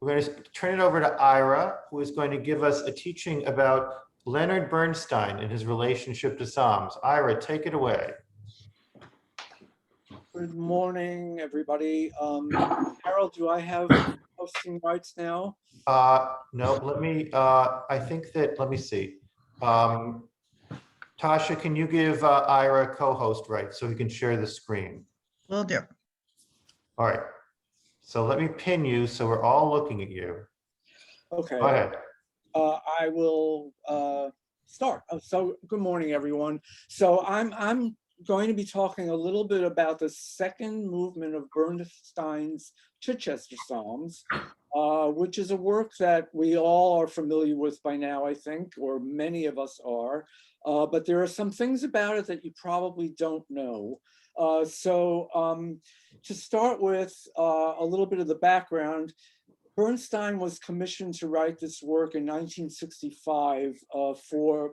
We're going to turn it over to Ira, who is going to give us a teaching about Leonard Bernstein and his relationship to Psalms. Ira, take it away. Good morning, everybody. Harold, do I have hosting rights now? No, I think that, let me see. Tasha, can you give Ira co-host rights so he can share the screen? Will do. All right. So let me pin you so we're all looking at you. Okay. Go ahead. I will start. So good morning, everyone. So I'm going to be talking a little bit about the second movement of Bernstein's Chichester Psalms, which is a work that we all are familiar with by now, I think, or many of us are. But there are some things about it that you probably don't know. To start with a little bit of the background, Bernstein was commissioned to write this work in 1965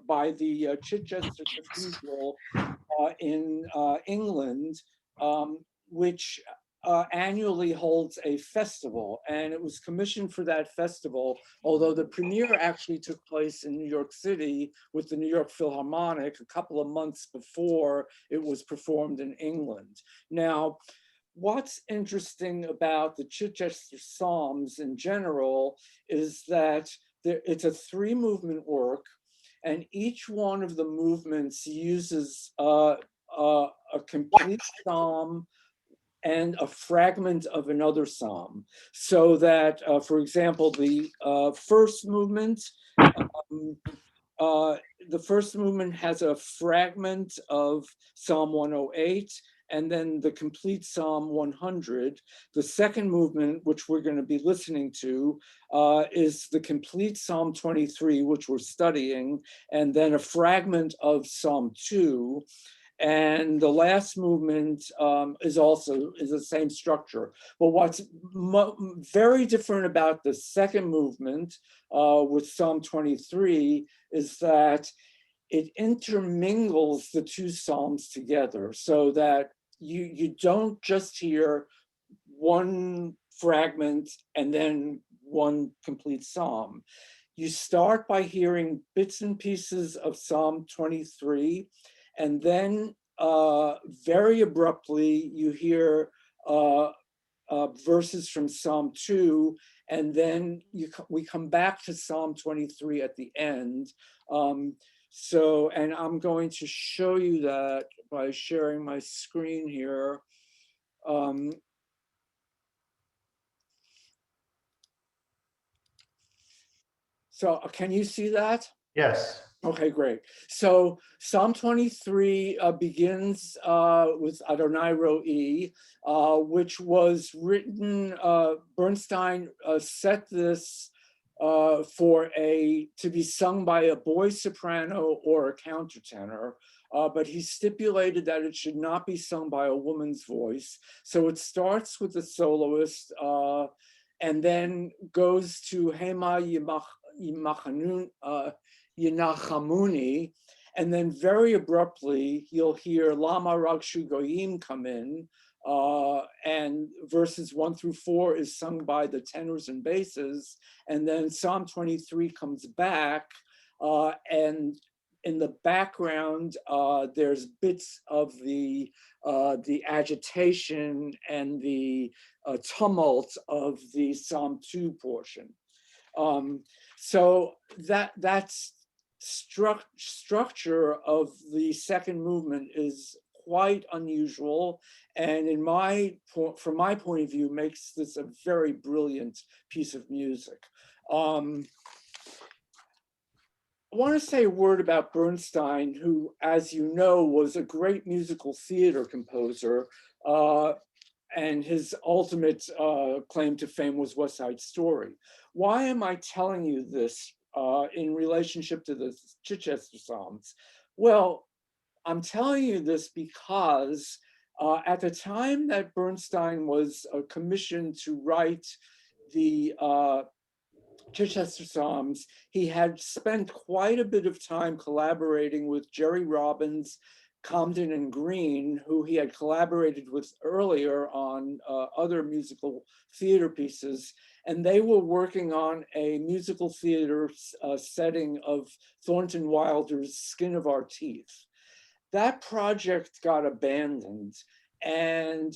by the Chichester Cathedral in England, which annually holds a festival. And it was commissioned for that festival, although the premiere actually took place in New York City with the New York Philharmonic a couple of months before it was performed in England. Now, what's interesting about the Chichester Psalms in general is that it's a three-movement work, and each one of the movements uses a complete psalm and a fragment of another psalm. So that, for example, the first movement has a fragment of Psalm 108, and then the complete Psalm 100. The second movement, which we're going to be listening to, is the complete Psalm 23, which we're studying, and then a fragment of Psalm 2. And the last movement is the same structure. But what's very different about the second movement with Psalm 23 is that it intermingles the two psalms together, so that you don't just hear one fragment and then one complete psalm. You start by hearing bits and pieces of Psalm 23, and then very abruptly you hear verses from Psalm 2, and then we come back to Psalm 23 at the end. And I'm going to show you that by sharing my screen here. So can you see that? Yes. Okay, great. So Psalm 23 begins with Adonai Ro'i, which was written, Bernstein set this to be sung by a boy soprano or a countertenor, but he stipulated that it should not be sung by a woman's voice. So it starts with the soloist and then goes to Hema Yinachamuni, and then very abruptly you'll hear Lama Ragshu Goyim come in, and verses 1 through 4 is sung by the tenors and basses, and then Psalm 23 comes back, and in the background there's bits of the agitation and the tumult of the Psalm 2 portion. So that's structure of the second movement is quite unusual, and from my point of view, makes this a very brilliant piece of music. I want to say a word about Bernstein, who, as you know, was a great musical theater composer, and his ultimate claim to fame was West Side Story. Why am I telling you this in relationship to the Chichester Psalms? Well, I'm telling you this because at the time that Bernstein was commissioned to write the Chichester Psalms, he had spent quite a bit of time collaborating with Jerry Robbins, Comden and Green, who he had collaborated with earlier on other musical theater pieces. And they were working on a musical theater setting of Thornton Wilder's Skin of Our Teeth. That project got abandoned, and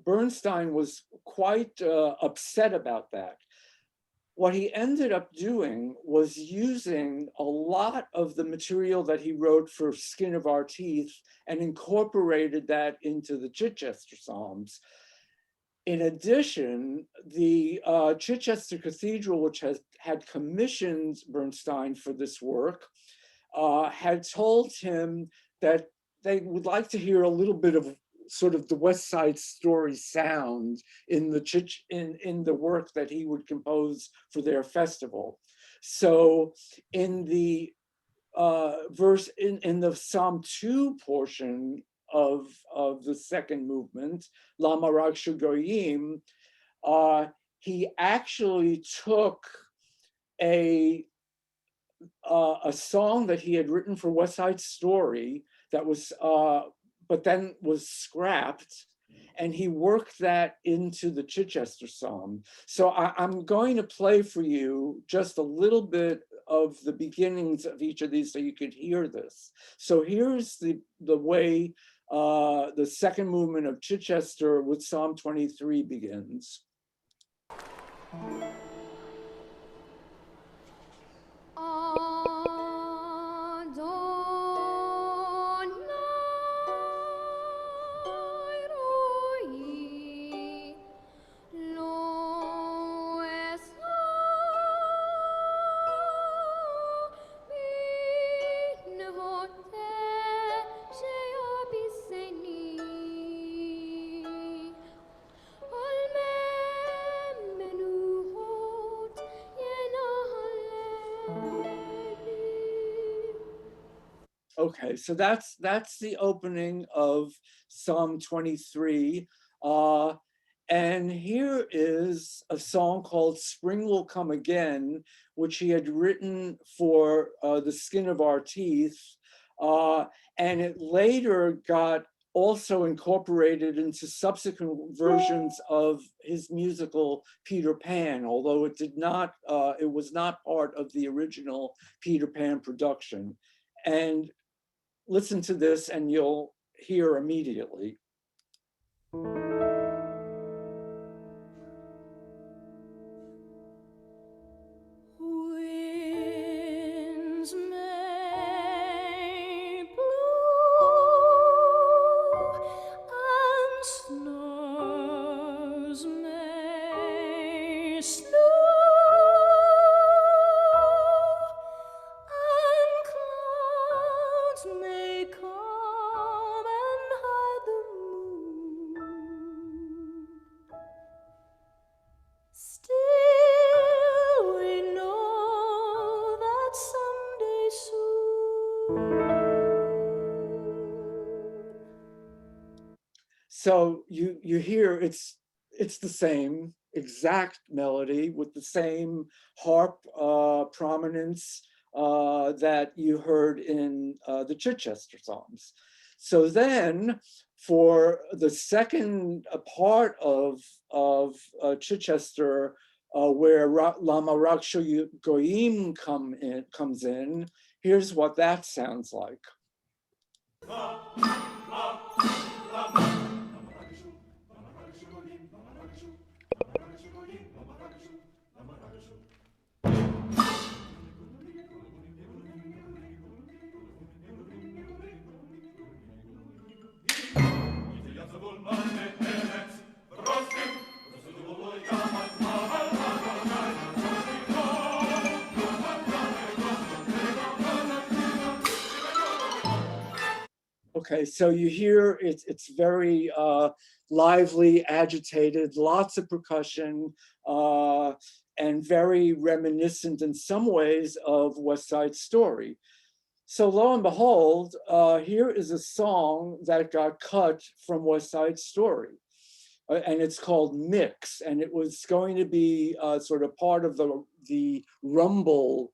Bernstein was quite upset about that. What he ended up doing was using a lot of the material that he wrote for Skin of Our Teeth and incorporated that into the Chichester Psalms. In addition, the Chichester Cathedral, which had commissioned Bernstein for this work, had told him that they would like to hear a little bit of sort of the West Side Story sound in the work that he would compose for their festival. So in the in the Psalm 2 portion of the second movement, Lama Ragshu Goyim, he actually took a song that he had written for West Side Story that was, but then was scrapped, and he worked that into the Chichester Psalm. So I'm going to play for you just a little bit of the beginnings of each of these so you could hear this. So here's the way the second movement of Chichester with Psalm 23 begins. Okay, so that's the opening of Psalm 23. And here is a song called Spring Will Come Again, which he had written for the Skin of Our Teeth. And it later got also incorporated into subsequent versions of his musical Peter Pan, although it was not part of the original Peter Pan production. And listen to this and you'll hear immediately. Winds may blow and snows may snow. May come and hide the moon. Still we know that someday soon. So you hear it's the same exact melody with the same harp prominence that you heard in the Chichester Psalms. So then, for the second part of Chichester, where Lama Ragshu Goyim comes in, here's what that sounds like. Okay, so you hear it's very lively, agitated, lots of percussion, and very reminiscent in some ways of West Side Story. So lo and behold, here is a song that got cut from West Side Story. And it's called Mix, and it was going to be sort of part of the Rumble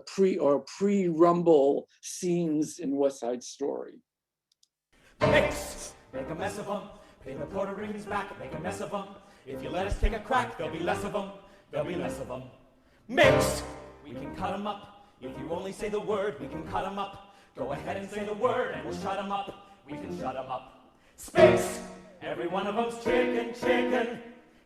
pre-Rumble scenes in West Side Story. Mix, make a mess of them. Pay the Puerto Ricans back, make a mess of them. If you let us take a crack, there'll be less of them. There'll be less of them. Mix, we can cut them up. If you only say the word, we can cut them up. Go ahead and say the word, and we'll shut them up. We can shut them up. Space, every one of them's chicken, chicken.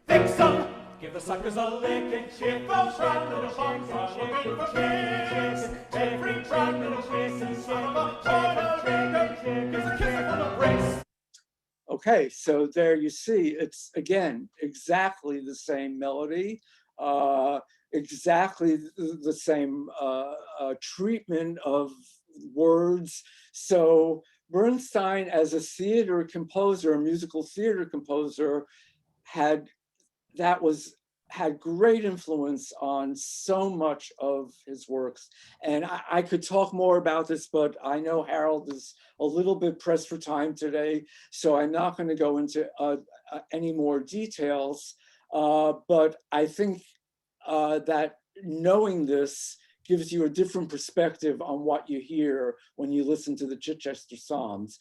Fix them, give the suckers a lick and chick. Those round little bugs are looking for kicks. Every round little kissy son of a Puerto Rican chick is a kiss full of bricks. Okay, so there you see, it's again exactly the same melody, exactly the same treatment of words. So Bernstein, as a theater composer, a musical theater composer, had great influence on so much of his works. And I could talk more about this, but I know Harold is a little bit pressed for time today, so I'm not going to go into any more details. But I think that knowing this gives you a different perspective on what you hear when you listen to the Chichester Psalms.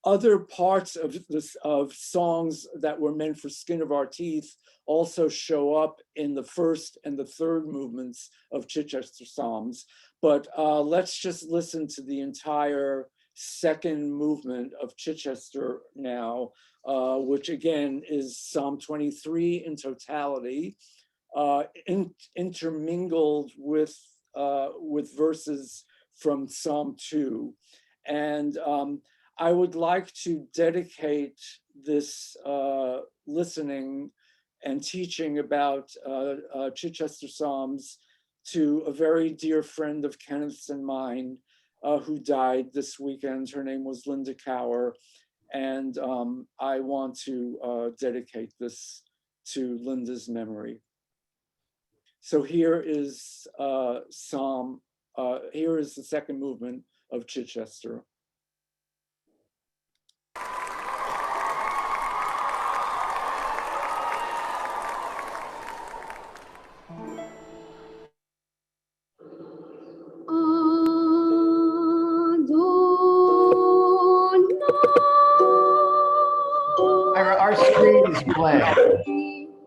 Other parts of songs that were meant for Skin of Our Teeth also show up in the first and the third movements of Chichester Psalms. But let's just listen to the entire second movement of Chichester now, which again is Psalm 23 in totality, intermingled with verses from Psalm 2. And I would like to dedicate this listening and teaching about Chichester Psalms to a very dear friend of Kenneth's and mine who died this weekend. Her name was Linda Cower. And I want to dedicate this to Linda's memory. So here is here is the second movement of Chichester. Our screen is blank.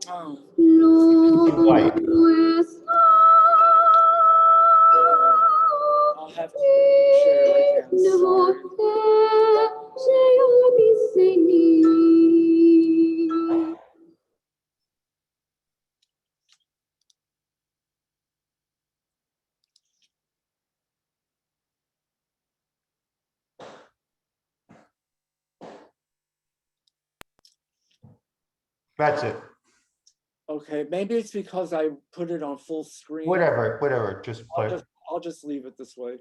Oh. In white. I'll have to share again. Sorry. That's it. Okay, maybe it's because I put it on full screen. Whatever, just play. I'll just leave it this way.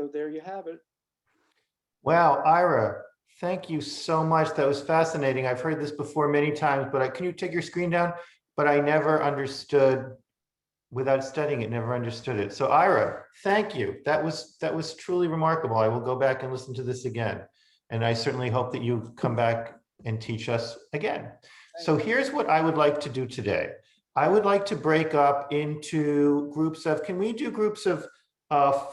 So there you have it. Wow, Ira, thank you so much. That was fascinating. I've heard this before many times, but can you take your screen down? But I never understood, without studying it, never understood it. So Ira, thank you. That was truly remarkable. I will go back and listen to this again. And I certainly hope that you come back and teach us again. So here's what I would like to do today. I would like to break up into groups of, can we do groups of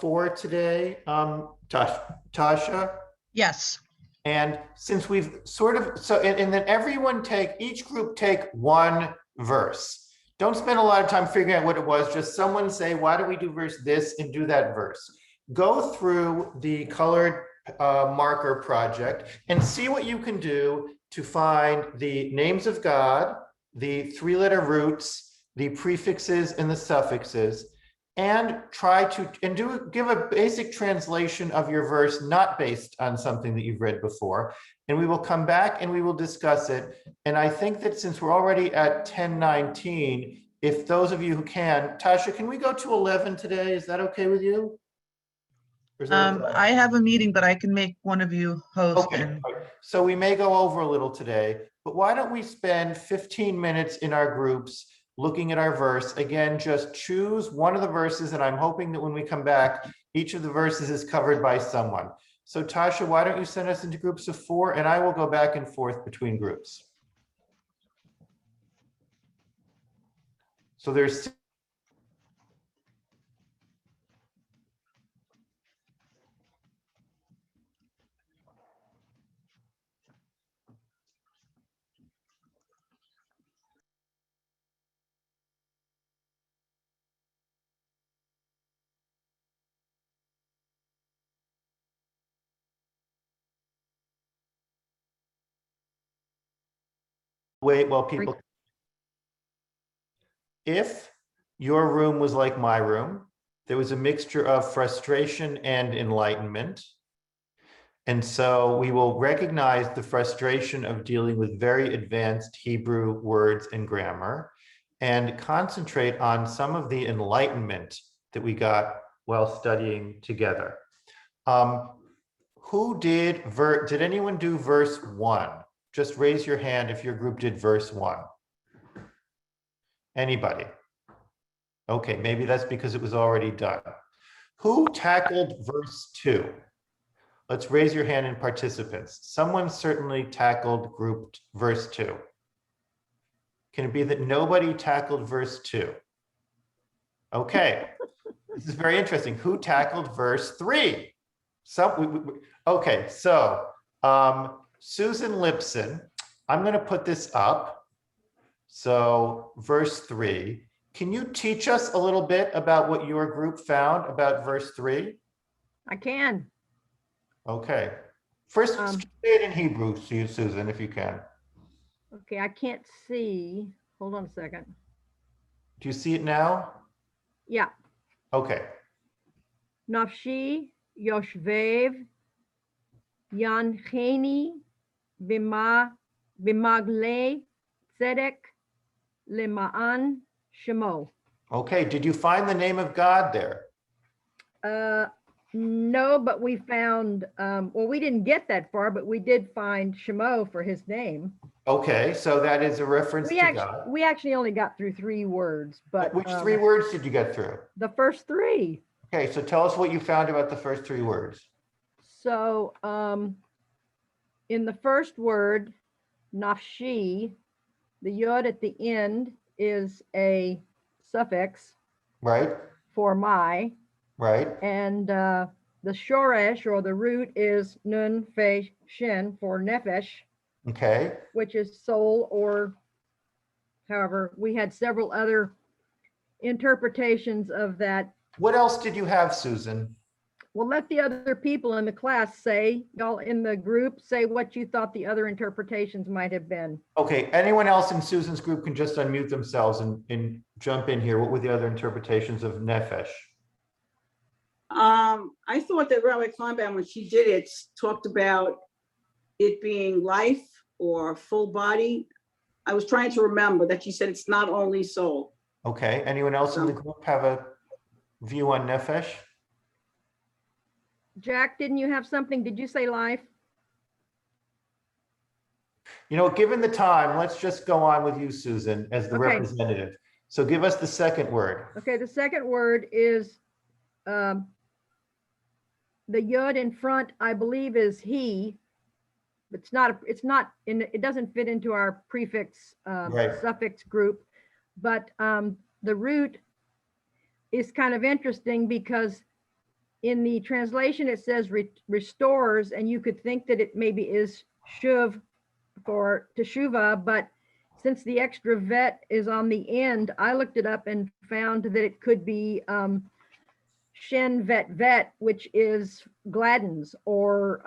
4 today? Tasha? Yes. And since we've sort of, so, and then everyone each group take one verse. Don't spend a lot of time figuring out what it was, just someone say, why do we do verse this, and do that verse. Go through the colored marker project and see what you can do to find the names of God, the 3-letter roots, the prefixes and the suffixes, and try to give a basic translation of your verse, not based on something that you've read before. And we will come back and we will discuss it. And I think that since we're already at 10:19, if those of you who can, Tasha, can we go to 11 today? Is that okay with you? Or is that okay? I have a meeting, but I can make one of you host. Okay, And so we may go over a little today, but why don't we spend 15 minutes in our groups looking at our verse. Again, just choose one of the verses, and I'm hoping that when we come back, each of the verses is covered by someone. So Tasha, why don't you send us into groups of 4, and I will go back and forth between groups. So there's wait while people. If your room was like my room, there was a mixture of frustration and enlightenment. And so we will recognize the frustration of dealing with very advanced Hebrew words and grammar and concentrate on some of the enlightenment that we got while studying together. Did anyone do verse 1? Just raise your hand if your group did verse 1. Anybody? Okay, maybe that's because it was already done. Who tackled verse 2? Let's raise your hand in participants. Someone certainly tackled verse 2. Can it be that nobody tackled verse 2? Okay, this is very interesting. Who tackled verse 3? Okay, so Susan Lipson, I'm going to put this up. So verse 3, can you teach us a little bit about what your group found about verse 3? I can. Okay. First, say it in Hebrew, Susan, if you can. Okay, I can't see. Hold on a second. Do you see it now? Yeah. Okay. Nafshi yoshvev yancheni b'magle tzedek lema'an shemo. Okay, did you find the name of God there? No, but we found, well, we didn't get that far, but we did find Shemo for his name. Okay, so that is a reference to God. We actually only got through 3 words, but. Which 3 words did you get through? The first 3. Okay, so tell us what you found about the first 3 words. So in the first word, nafshi, the yod at the end is a suffix. Right. For my. Right. And the shoresh, or the root, is nun fe shin for nefesh. Okay. Which is soul, or however, we had several other interpretations of that. What else did you have, Susan? Well, let the other people in the class say, y'all in the group, say what you thought the other interpretations might have been. Okay, anyone else in Susan's group can just unmute themselves and jump in here. What were the other interpretations of nefesh? I thought that Rabbi Kleinbaum, when she did it, talked about it being life or full body. I was trying to remember that she said it's not only soul. Okay, anyone else in the group have a view on nefesh? Jack, didn't you have something? Did you say life? You know, given the time, let's just go on with you, Susan, as the Okay. representative. So give us the second word. Okay, the second word is the yod in front, I believe, is he. It's not, it doesn't fit into our prefix Right. suffix group, but the root is kind of interesting because in the translation it says restores, and you could think that it maybe is shuv for teshuva, but since the extra vet is on the end, I looked it up and found that it could be shen vet vet, which is gladdens or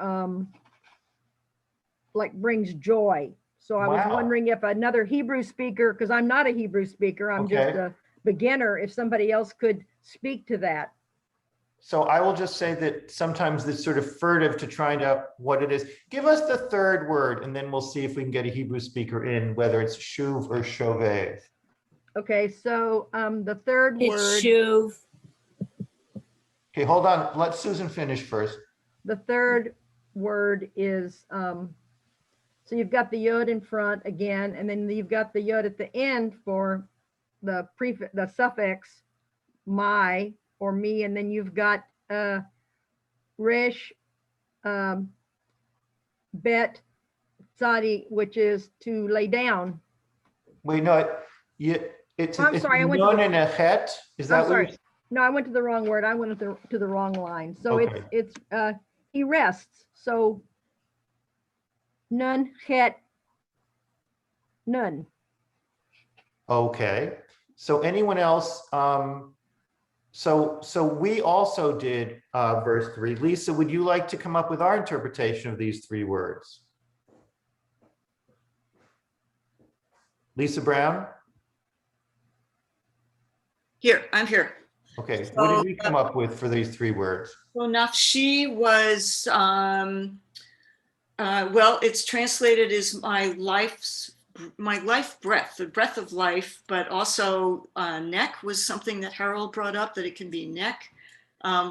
like brings joy. So I was Wow. wondering if another Hebrew speaker, because I'm not a Hebrew speaker, I'm just Okay. a beginner, if somebody else could speak to that. So I will just say that sometimes it's sort of furtive to find out what it is. Give us the third word, and then we'll see if we can get a Hebrew speaker in, whether it's shuv or shovev. Okay, so the third It's word, shuv. Okay, hold on. Let Susan finish first. the third word is, so you've got the yod in front again, and then you've got the yod at the end for the prefix, the suffix my or me, and then you've got resh bet tzadi, which is to lay down. Wait, no, it's I'm it's sorry, I went to nun the- and a het. Is that I'm what sorry. you're? No, I went to the wrong word. I went to the wrong line. So Okay. it's he rests. So nun het nun. Okay. So anyone else? So we also did verse 3. Lisa, would you like to come up with our interpretation of these three words? Lisa Brown? Here, I'm here. Okay, what did So, we come up with for these three words? So nafshi was, well, it's translated as my life breath, the breath of life, but also neck was something that Harold brought up, that it can be neck,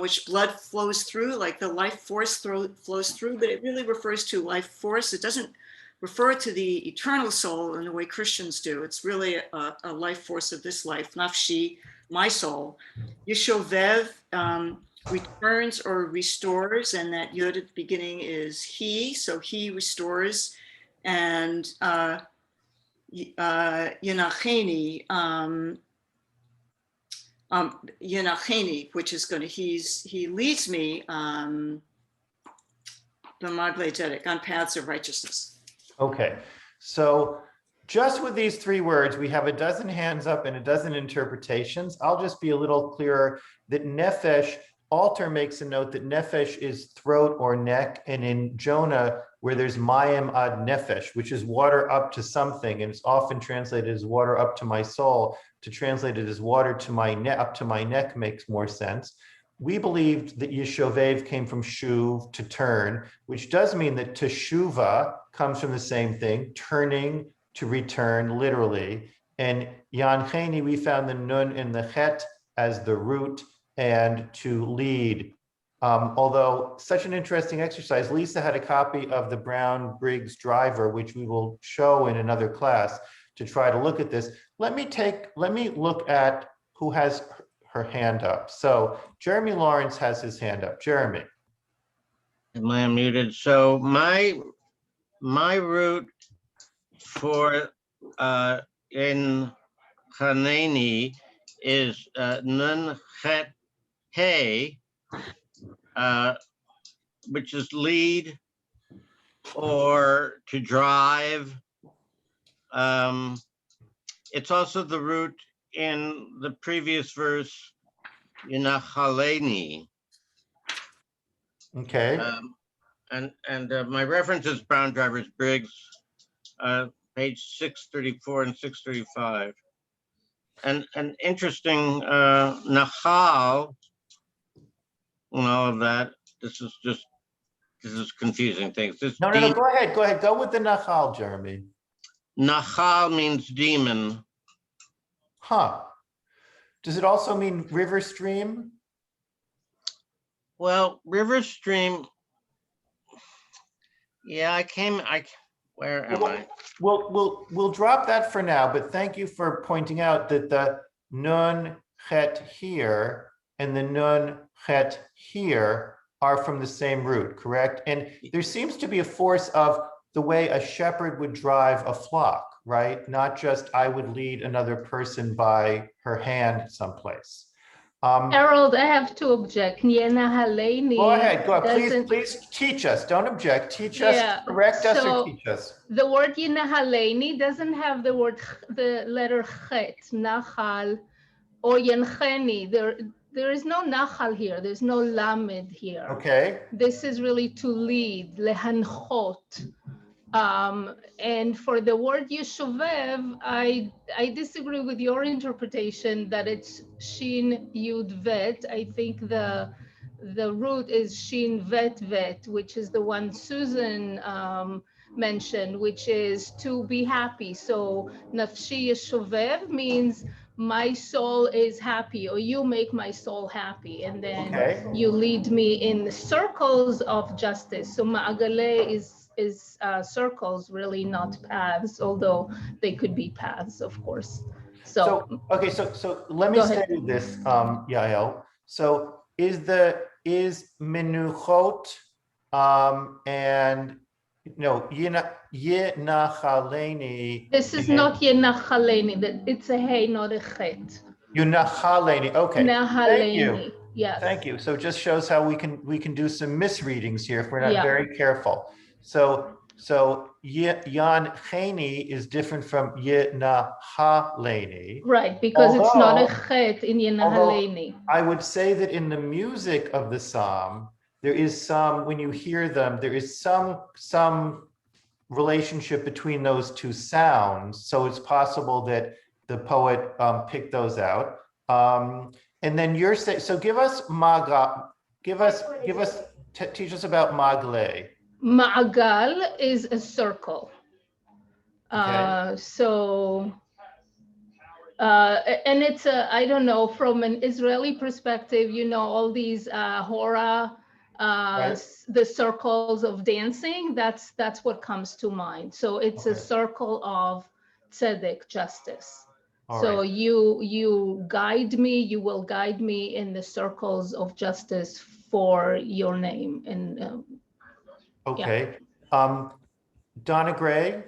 which blood flows through, like the life force flows through, but it really refers to life force. It doesn't refer to the eternal soul in the way Christians do. It's really a life force of this life, nafshi, my soul. Yeshovev returns or restores, and that yod at the beginning is he, so he restores. And Yenacheni, which is going to, he leads me the Magledetic on paths of righteousness. Okay, so just with these three words, we have a dozen hands up and a dozen interpretations. I'll just be a little clearer that nefesh, Alter makes a note that nefesh is throat or neck, and in Jonah, where there's mayim ad nefesh, which is water up to something, and it's often translated as water up to my soul, to translate it as water to my neck, up to my neck makes more sense. We believed that Yeshovev came from shuv, to turn, which does mean that teshuva comes from the same thing, turning, to return, literally. And Yancheni, we found the nun and the het as the root, and to lead. Although such an interesting exercise, Lisa had a copy of the Brown-Briggs driver, which we will show in another class to try to look at this. Let me look at who has her hand up. So Jeremy Lawrence has his hand up. Jeremy. Am I unmuted? So my root for in Hanani is nun het hey, which is lead or to drive. It's also the root in the previous verse, Yenachaleni. Okay. And my reference is Brown Drivers Briggs, page 634 and 635. And interesting, Nahal, and all of that. This is confusing things. No, go ahead. Go with the Nachal, Jeremy. Nahal means demon. Huh. Does it also mean river stream? Well, river stream. Yeah, where am I? We'll drop that for now, but thank you for pointing out that the nun het here and the nun het here are from the same root, correct? And there seems to be a force of the way a shepherd would drive a flock, right? Not just I would lead another person by her hand someplace. Harold, I have to object. Niena Haleni. Go ahead, doesn't- please teach us. Don't object. Teach us, Yeah, correct us or so teach us. The word Yena Haleni doesn't have the letter chet, nachal, or yencheni. There is no nachal here. There's no lamed here. Okay. This is really to lead, lehanchot. And for the word Yeshuvev, I disagree with your interpretation that it's Shin Yud Vet. I think the root is Shin Vet Vet, which is the one Susan mentioned, which is to be happy. So Nafshi Yeshuvev means my soul is happy, or you make my soul happy, and then you lead me in the circles of justice. So Ma'agale is circles, really not paths, although they could be paths, of course. So let me say this, Yael. So is menuchot and no Yenachaleni. This is not Yenachaleni. That it's a hey, not a chet. Yenachaleni. Okay. Thank you. Yes. Thank you. So it just shows how we can do some misreadings here if we're not very careful. So Yan Cheni is different from Yenahaleni. Right, because it's not a chet in Yenahaleni. I would say that in the music of the psalm, there is some, when you hear them, there is some relationship between those two sounds. So it's possible that the poet picked those out. And then you're saying, so give us maga, teach us about magle. Ma'agal is a circle. And it's I don't know, from an Israeli perspective, you know, all these hora, the circles of dancing, that's what comes to mind. So it's a circle of tzedek, justice. So you guide me, you will guide me in the circles of justice for your name. And Donna Gray.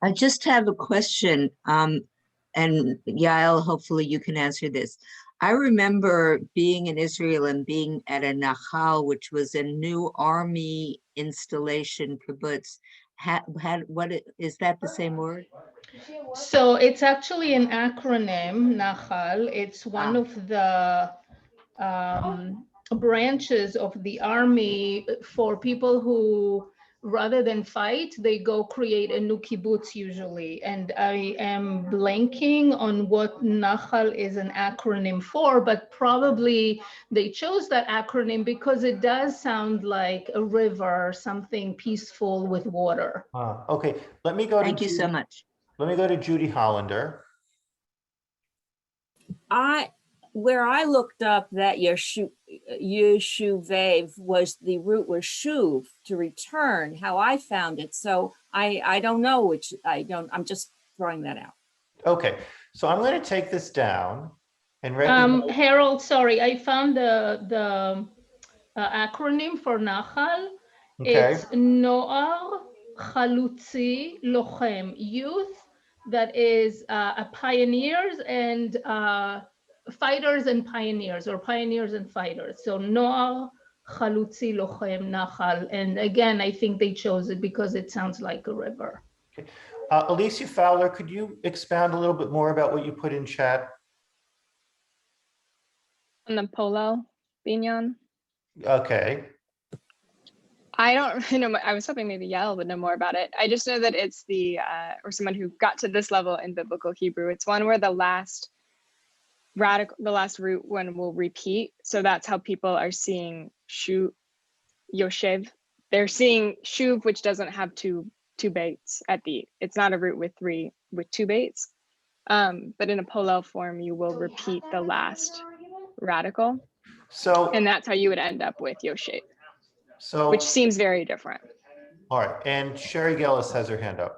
I just have a question, and Yael, hopefully you can answer this. I remember being in Israel and being at a Nachal, which was a new army installation kibbutz. What is that the same word? So it's actually an acronym, Nachal. It's one of the branches of the army for people who, rather than fight, they go create a new kibbutz usually. And I am blanking on what Nachal is an acronym for, but probably they chose that acronym because it does sound like a river, something peaceful with water. Okay, let me go Thank you so much. Let me go to Judy Hollander. Where I looked up that Yeshuvev was the root was shuv, to return, how I found it. So I don't know which, I'm just throwing that out. Okay, so I'm going to take this down and Harold, sorry, I found the acronym for Nachal. It's Noar Chalutzi Lochem, youth that is pioneers and fighters and pioneers, or pioneers and fighters. So Noar Chalutzi Lochem Nachal. And again, I think they chose it because it sounds like a river. Okay. Alicia Fowler, could you expound a little bit more about what you put in chat? On the polo binyan. Okay. I don't really know. I was hoping maybe Yael would know more about it. I just know that it's the, or someone who got to this level in biblical Hebrew. It's one where the last root one will repeat. So that's how people are seeing Yoshev. They're seeing shuv, which doesn't have two baits at the, it's not a root with two baits. But in a Pollel form, you will repeat the last radical. So, And that's how you would end up with Yoshet, so, which seems very different. all right. And Sherry Gillis has her hand up.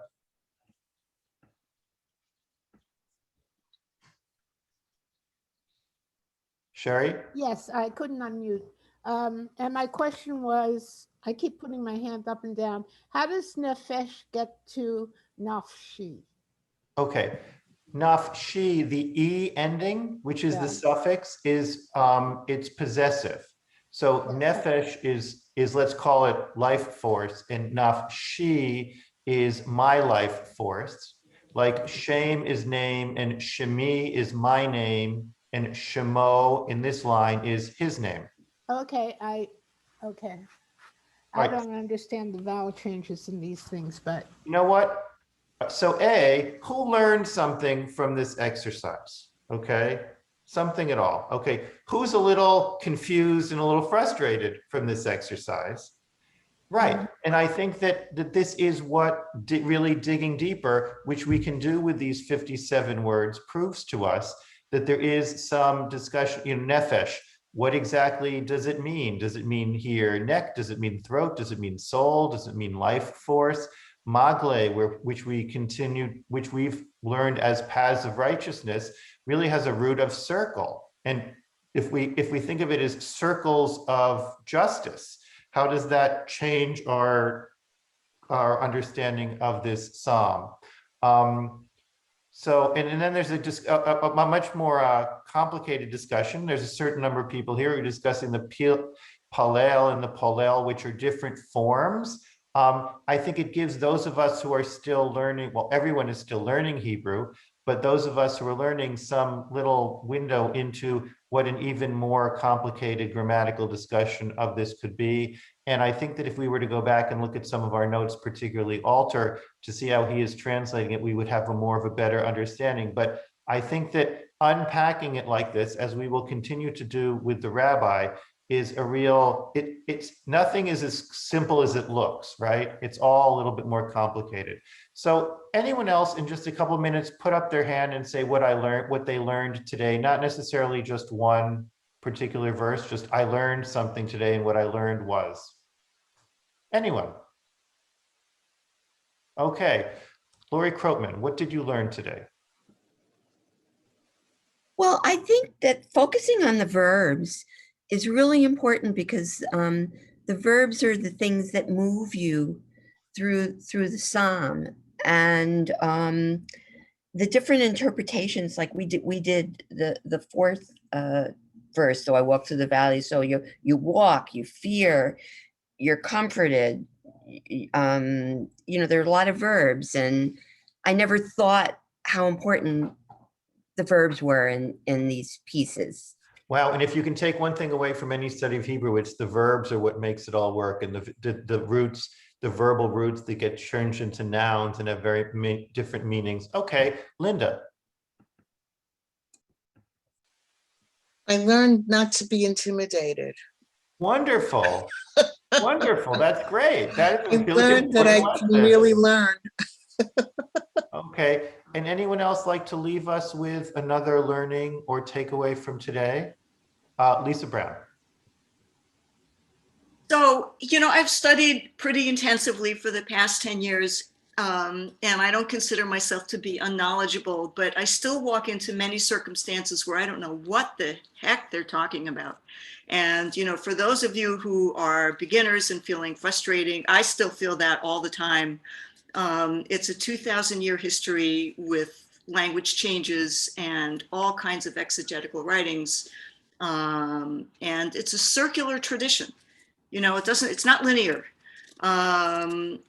Sherry? Yes, I couldn't unmute. And my question was, I keep putting my hand up and down. How does nefesh get to nafshi? Okay. Nafshi, the E ending, which is the Yeah. suffix, is it's possessive. So nefesh is let's call it life force, and nafshi is my life force. Like shame is name, and shemi is my name, and shemo in this line is his name. Okay, okay. I Right. don't understand the vowel changes in these things, but You know what? So A, who learned something from this exercise? Okay, something at all. Okay, who's a little confused and a little frustrated from this exercise? Right, and I think that this is what really digging deeper, which we can do with these 57 words, proves to us that there is some discussion in nefesh. What exactly does it mean? Does it mean here neck? Does it mean throat? Does it mean soul? Does it mean life force? Magle, which we've learned as paths of righteousness, really has a root of circle. And if we think of it as circles of justice, how does that change our understanding of this psalm? So, and then there's a much more complicated discussion. There's a certain number of people here who are discussing the Palel and the Polel, which are different forms. I think it gives those of us who are still learning, well, everyone is still learning Hebrew, but those of us who are learning some little window into what an even more complicated grammatical discussion of this could be. And I think that if we were to go back and look at some of our notes, particularly Alter, to see how he is translating it, we would have more of a better understanding. But I think that unpacking it like this, as we will continue to do with the Rabbi, is a real, it's nothing is as simple as it looks, right? It's all a little bit more complicated. So anyone else in just a couple of minutes, put up their hand and say what they learned today, not necessarily just one particular verse, just I learned something today and what I learned was. Anyone? Okay, Lori Krotman, what did you learn today? Well, I think that focusing on the verbs is really important because the verbs are the things that move you through the psalm, and the different interpretations. Like we did the fourth verse. So I walk through the valley. So you walk, you fear, you're comforted. You know, there are a lot of verbs, and I never thought how important the verbs were in these pieces. Wow, and if you can take one thing away from any study of Hebrew, it's the verbs are what makes it all work, and the roots, the verbal roots that get changed into nouns and have very different meanings. Okay, Linda. I learned not to be intimidated. Wonderful. Wonderful. That's great. That is a I really learned that I important can lesson. really learn. Okay, and anyone else like to leave us with another learning or takeaway from today? Lisa Brown. So, I've studied pretty intensively for the past 10 years, and I don't consider myself to be unknowledgeable, but I still walk into many circumstances where I don't know what the heck they're talking about. And, for those of you who are beginners and feeling frustrating, I still feel that all the time. It's a 2,000-year history with language changes and all kinds of exegetical writings. And it's a circular tradition. It's not linear.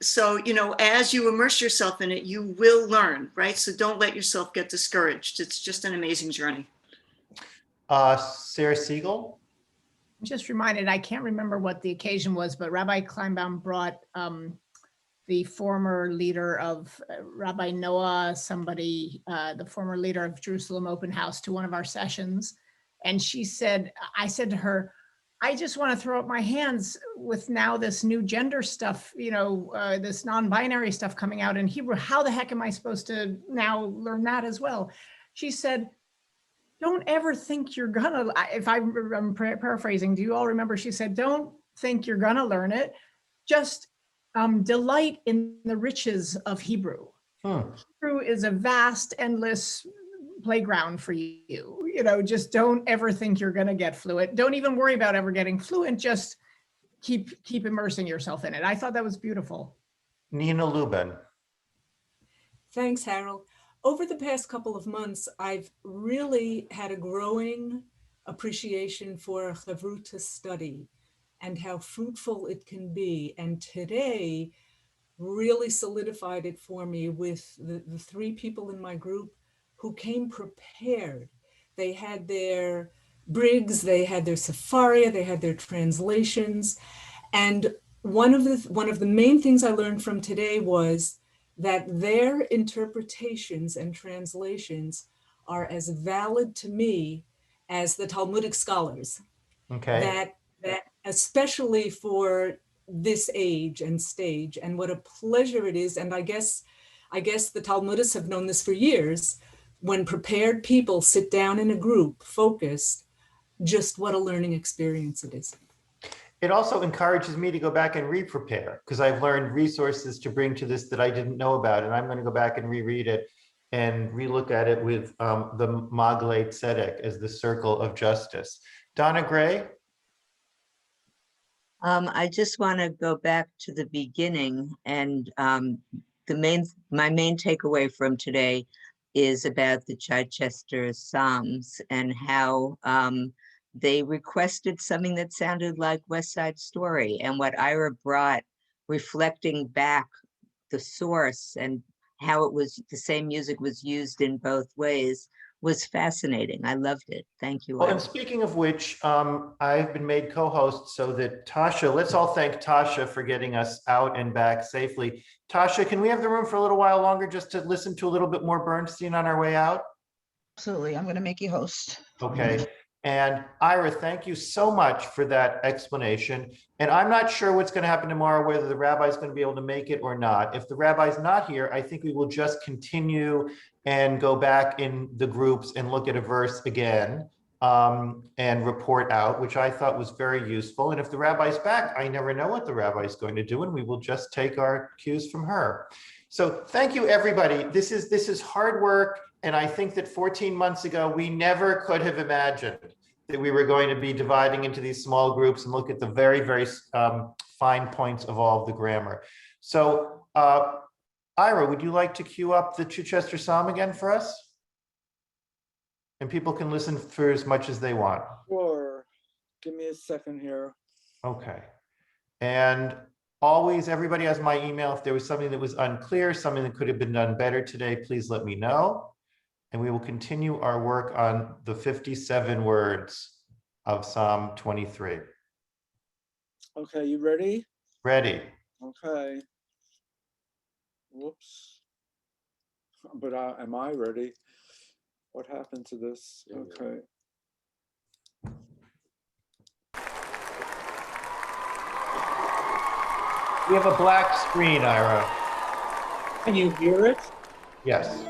So, as you immerse yourself in it, you will learn, right? So don't let yourself get discouraged. It's just an amazing journey. Sarah Siegel. I'm just reminded, I can't remember what the occasion was, but Rabbi Kleinbaum brought the former leader of Rabbi Noah, the former leader of Jerusalem Open House, to one of our sessions. And she said, I said to her, I just want to throw up my hands with now this new gender stuff, this non-binary stuff coming out in Hebrew. How the heck am I supposed to now learn that as well? She said, don't ever think you're gonna, if I'm paraphrasing, do you all remember? She said, don't think you're gonna learn it. Just delight in the riches of Hebrew. Hebrew is a vast, endless playground for you. You know, just don't ever think you're gonna get fluent. Don't even worry about ever getting fluent. Just keep immersing yourself in it. I thought that was beautiful. Nina Lubin. Thanks, Harold. Over the past couple of months, I've really had a growing appreciation for Chavruta study and how fruitful it can be. And today really solidified it for me with the three people in my group who came prepared. They had their Briggs, they had their Sepharia, they had their translations. And one of the main things I learned from today was that their interpretations and translations are as valid to me as the Talmudic scholars. Okay. That especially for this age and stage, and what a pleasure it is. And I guess the Talmudists have known this for years. When prepared people sit down in a group, focused, just what a learning experience it is. It also encourages me to go back and re-prepare because I've learned resources to bring to this that I didn't know about, and I'm going to go back and reread it and relook at it with the Magle Tzedek as the circle of justice. Donna Gray? I just want to go back to the beginning, and my main takeaway from today is about the Chichester Psalms and how they requested something that sounded like West Side Story, and what Ira brought, reflecting back the source and how it was the same music was used in both ways, was fascinating. I loved it. Thank you. Well, and speaking of which, I've been made co-host so that Tasha, let's all thank Tasha for getting us out and back safely. Tasha, can we have the room for a little while longer just to listen to a little bit more Bernstein on our way out? Absolutely. I'm going to make you host. Okay. And Ira, thank you so much for that explanation. And I'm not sure what's going to happen tomorrow, whether the rabbi is going to be able to make it or not. If the rabbi's not here, I think we will just continue and go back in the groups and look at a verse again and report out, which I thought was very useful. And if the rabbi's back, I never know what the rabbi is going to do, and we will just take our cues from her. So thank you, everybody. This is hard work. And I think that 14 months ago, we never could have imagined that we were going to be dividing into these small groups and look at the very, very fine points of all of the grammar. So Ira, would you like to cue up the Chichester Psalm again for us? And people can listen for as much as they want. Sure. Give me a second here. Okay. And always, everybody has my email. If there was something that was unclear, something that could have been done better today, please let me know. And we will continue our work on the 57 words of Psalm 23. Okay, you ready? Ready. Okay. Whoops. But am I ready? What happened to this? Okay. We have a black screen, Ira. Can you hear it? Yes.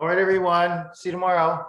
All right, everyone. See you tomorrow.